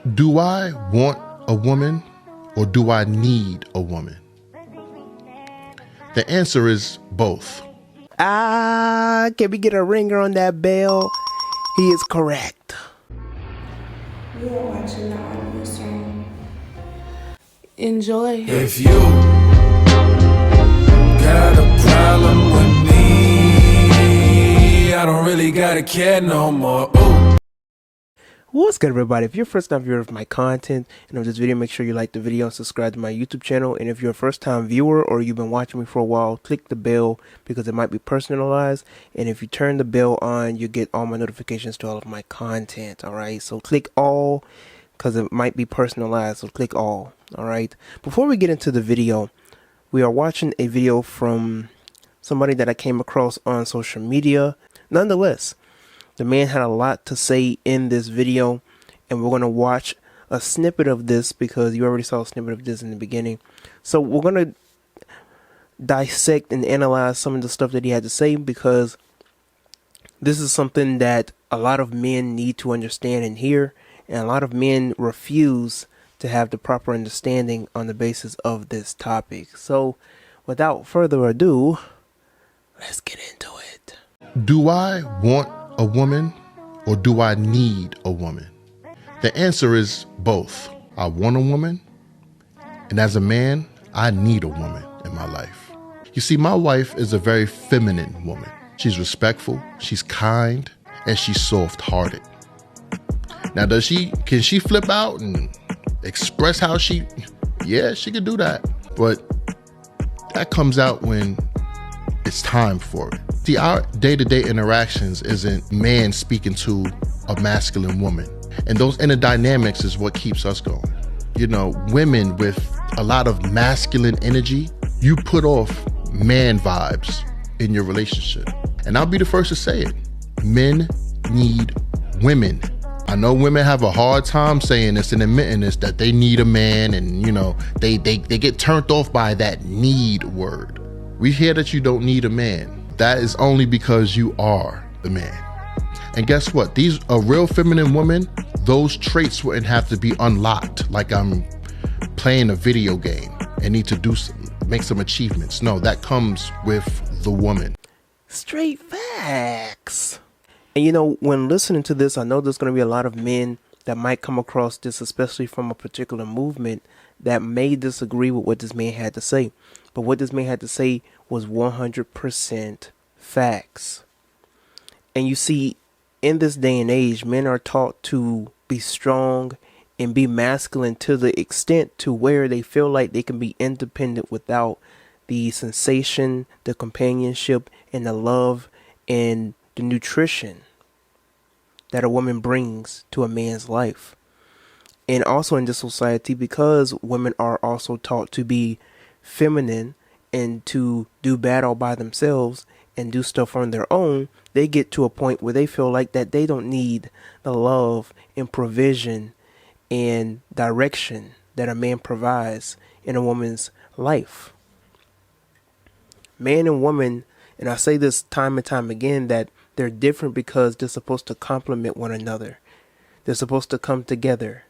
Do I want a woman or do I need a woman? The answer is both. Can we get a ringer on that bell? He is correct. You are watching the audio song. Enjoy. If you got a problem with me, I don't really gotta care no more. Ooh. What's good, everybody? If you're a first time viewer of my content and of this video, make sure you like the video and subscribe to my YouTube channel. And if you're a first time viewer or you've been watching me for a while, click the bell because it might be personalized. And if you turn the bell on, you get all my notifications to all of my content. All right, so click all because it might be personalized. So click all. All right. Before we get into the video, we are watching a video from somebody that I came across on social media. Nonetheless, the man had a lot to say in this video, and we're going to watch a snippet of this because you already saw a snippet of this in the beginning. So we're going to dissect and analyze some of the stuff that he had to say, because this is something that a lot of men need to understand and hear, and a lot of men refuse to have the proper understanding on the basis of this topic. So without further ado, let's get into it. Do I want a woman or do I need a woman? The answer is both. I want a woman, and as a man, I need a woman in my life. You see, my wife is a very feminine woman. She's respectful, she's kind, and she's soft-hearted. Now, can she flip out and express how yeah, she can do that, but that comes out when it's time for it. See, our day-to-day interactions isn't man speaking to a masculine woman. And those inner dynamics is what keeps us going. You know, women with a lot of masculine energy, you put off man vibes in your relationship. And I'll be the first to say it. Men need women. I know women have a hard time saying this and admitting this, that they need a man, and you know, they get turned off by that need word. We hear that you don't need a man. That is only because you are the man. And guess what? A real feminine woman, those traits wouldn't have to be unlocked like I'm playing a video game and need to make some achievements. No, that comes with the woman. Straight facts. And you know, when listening to this, I know there's going to be a lot of men that might come across this, especially from a particular movement, that may disagree with what this man had to say. But what this man had to say was 100% facts. And you see, in this day and age, men are taught to be strong and be masculine to the extent to where they feel like they can be independent without the sensation, the companionship, and the love and the nutrition that a woman brings to a man's life. And also in this society, because women are also taught to be feminine and to do battle by themselves and do stuff on their own, they get to a point where they feel like that they don't need the love and provision and direction that a man provides in a woman's life. Man and woman, and I say this time and time again, that they're different because they're supposed to complement one another. They're supposed to come together,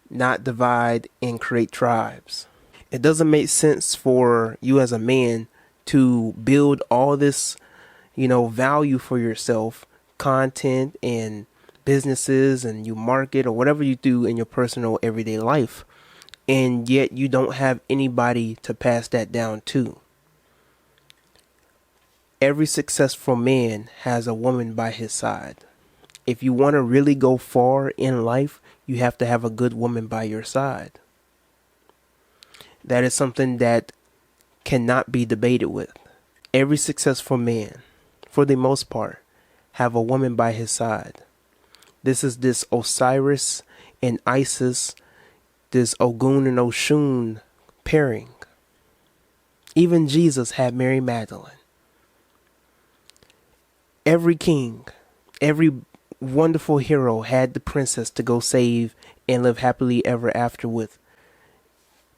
not divide and create tribes. It doesn't make sense for you as a man to build all this, value for yourself, content and businesses, and you market or whatever you do in your personal everyday life, and yet you don't have anybody to pass that down to. Every successful man has a woman by his side. If you want to really go far in life, you have to have a good woman by your side. That is something that cannot be debated with. Every successful man, for the most part, have a woman by his side. This is this Osiris and Isis, this Ogun and Oshun pairing. Even Jesus had Mary Magdalene. Every king, every wonderful hero had the princess to go save and live happily ever after with.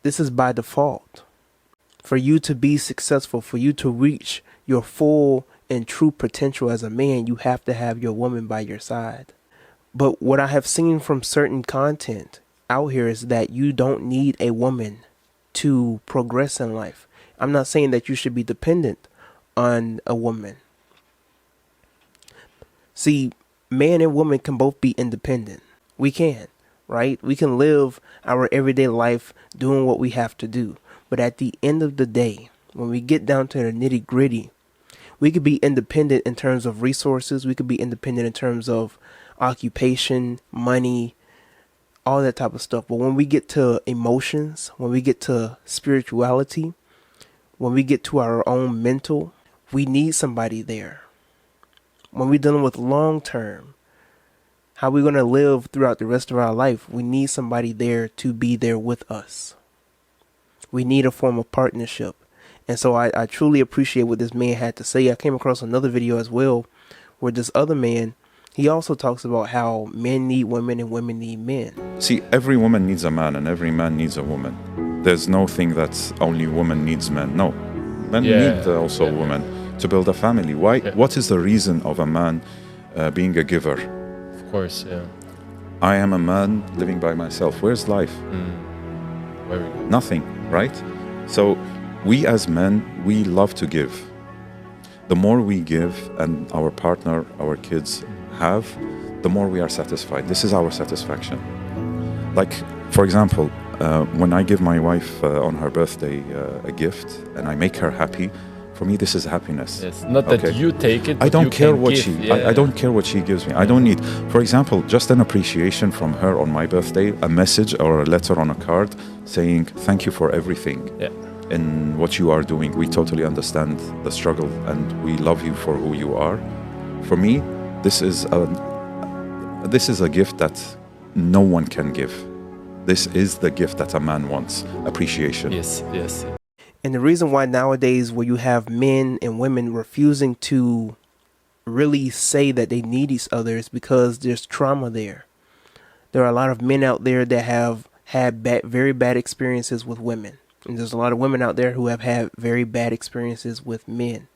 This is by default. For you to be successful, for you to reach your full and true potential as a man, you have to have your woman by your side. But what I have seen from certain content out here is that you don't need a woman to progress in life. I'm not saying that you should be dependent on a woman. See, man and woman can both be independent. We can, right? We can live our everyday life doing what we have to do. But at the end of the day, when we get down to the nitty gritty, we could be independent in terms of resources. We could be independent in terms of occupation, money, all that type of stuff. But when we get to emotions, when we get to spirituality, when we get to our own mental, we need somebody there. When we're dealing with long term, how we're going to live throughout the rest of our life, we need somebody there to be there with us. We need a form of partnership. And so I truly appreciate what this man had to say. I came across another video as well where this other man, he also talks about how men need women and women need men. See, every woman needs a man and every man needs a woman. There's no thing that only woman needs men. No. Men need also women to build a family. Why? Yeah. What is the reason of a man being a giver? Of course, yeah. I am a man living by myself. Where's life? Very good. Nothing, right? So we as men, we love to give. The more we give and our partner, our kids have, the more we are satisfied. This is our satisfaction. Like, for example, when I give my wife on her birthday a gift and I make her happy, for me this is happiness. Yes, not that you take it. I don't care what give. I don't care what she gives me. I don't need, for example, just an appreciation from her on my birthday, a message or a letter on a card saying thank you for everything. Yeah. In what you are doing. We totally understand the struggle and we love you for who you are. For me, this is a gift that no one can give. This is the gift that a man wants, appreciation. Yes, yes. And the reason why nowadays where you have men and women refusing to really say that they need each other is because there's trauma there. There are a lot of men out there that have had very bad experiences with women. And there's a lot of women out there who have had very bad experiences with men.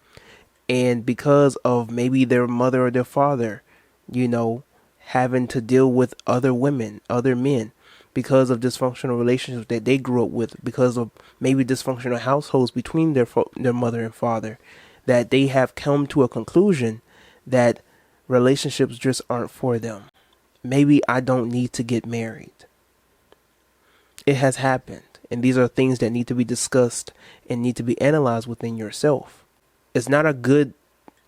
And because of maybe their mother or their father, you know, having to deal with other women, other men, because of dysfunctional relationships that they grew up with, because of maybe dysfunctional households between their mother and father, that they have come to a conclusion that relationships just aren't for them. Maybe I don't need to get married. It has happened. And these are things that need to be discussed and need to be analyzed within yourself. It's not a good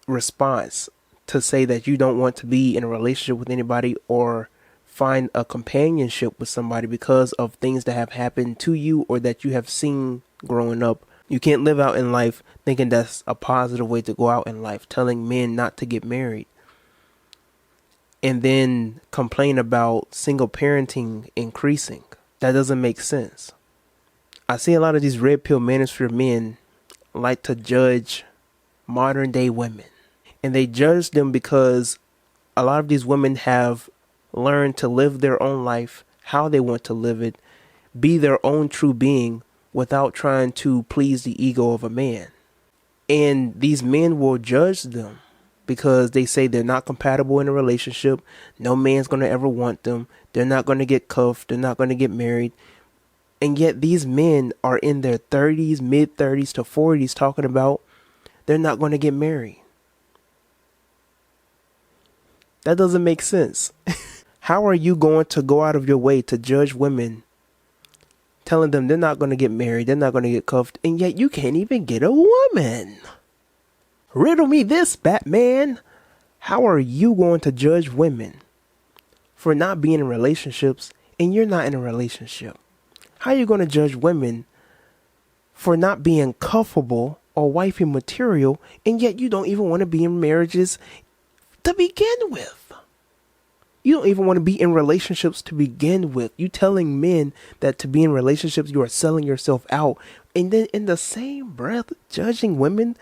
response to say that you don't want to be in a relationship with anybody or find a companionship with somebody because of things that have happened to you or that you have seen growing up. You can't live out in life thinking that's a positive way to go out in life, telling men not to get married, and then complain about single parenting increasing. That doesn't make sense. I see a lot of these red pill manosphere men like to judge modern day women. And they judge them because a lot of these women have learned to live their own life, how they want to live it, be their own true being without trying to please the ego of a man. And these men will judge them because they say they're not compatible in a relationship. No man's going to ever want them. They're not going to get cuffed. They're not going to get married. And yet these men are in their 30s, mid 30s to 40s talking about they're not going to get married. That doesn't make sense. How are you going to go out of your way to judge women, telling them they're not going to get married, they're not going to get cuffed, and yet you can't even get a woman? Riddle me this, Batman. How are you going to judge women for not being in relationships and you're not in a relationship? How are you going to judge women for not being cuffable or wifey material, and yet you don't even want to be in marriages to begin with? You don't even want to be in relationships to begin with. You telling men that to be in relationships, you are selling yourself out. And then in the same breath, judging women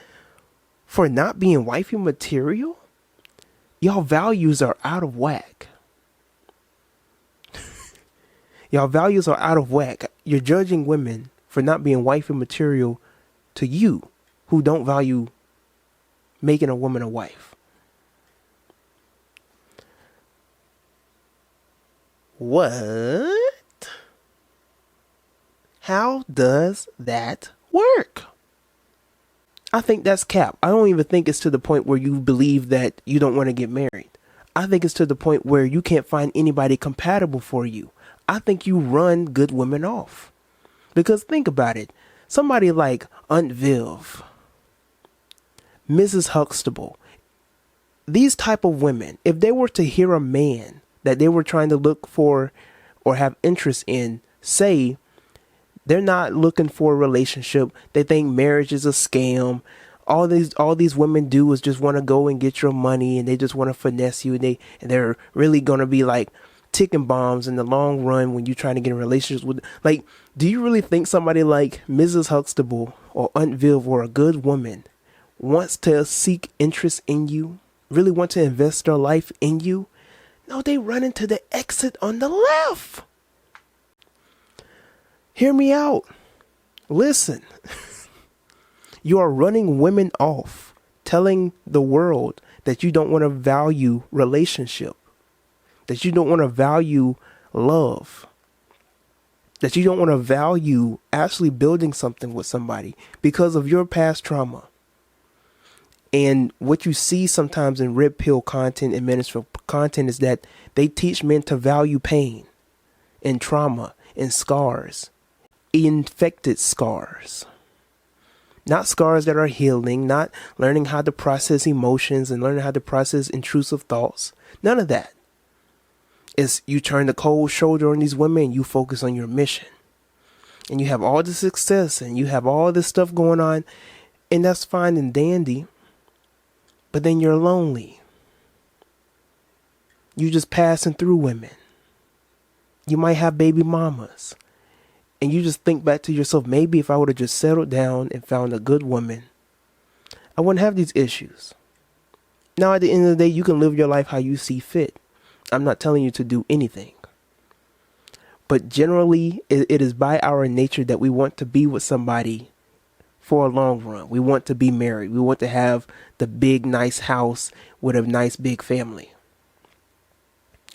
for not being wifey material? Y'all values are out of whack. Y'all values are out of whack. You're judging women for not being wifey material to you who don't value making a woman a wife. What? How does that work? I think that's cap. I don't even think it's to the point where you believe that you don't want to get married. I think it's to the point where you can't find anybody compatible for you. I think you run good women off. Because think about it. Somebody like Aunt Viv, Mrs. Huxtable, these type of women, if they were to hear a man that they were trying to look for or have interest in say they're not looking for a relationship, they think marriage is a scam, all these women do is just want to go and get your money, and they just want to finesse you, and they're really gonna be like ticking bombs in the long run when you're trying to get in relationships with, like, do you really think somebody like Mrs. Huxtable or Aunt Viv or a good woman wants to seek interest in you, really want to invest their life in you? No, they run into the exit on the left. Hear me out. Listen. You are running women off, telling the world that you don't want to value relationship, that you don't want to value love, that you don't want to value actually building something with somebody because of your past trauma. And what you see sometimes in red pill content and ministerial content is that they teach men to value pain and trauma and scars, infected scars. Not scars that are healing, not learning how to process emotions and learning how to process intrusive thoughts. None of that. It's you turn the cold shoulder on these women and you focus on your mission. And you have all the success and you have all this stuff going on, and that's fine and dandy. But then you're lonely. You just passing through women. You might have baby mamas. And you just think back to yourself, maybe if I would have just settled down and found a good woman, I wouldn't have these issues. Now, at the end of the day, you can live your life how you see fit. I'm not telling you to do anything. But generally, it is by our nature that we want to be with somebody for a long run. We want to be married. We want to have the big, nice house with a nice, big family.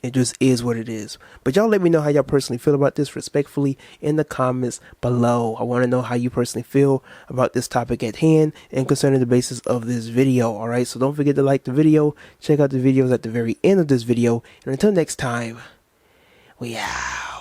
It just is what it is. But y'all let me know how y'all personally feel about this respectfully in the comments below. I want to know how you personally feel about this topic at hand and concerning the basis of this video. All right. So don't forget to like the video. Check out the videos at the very end of this video. And until next time, we out.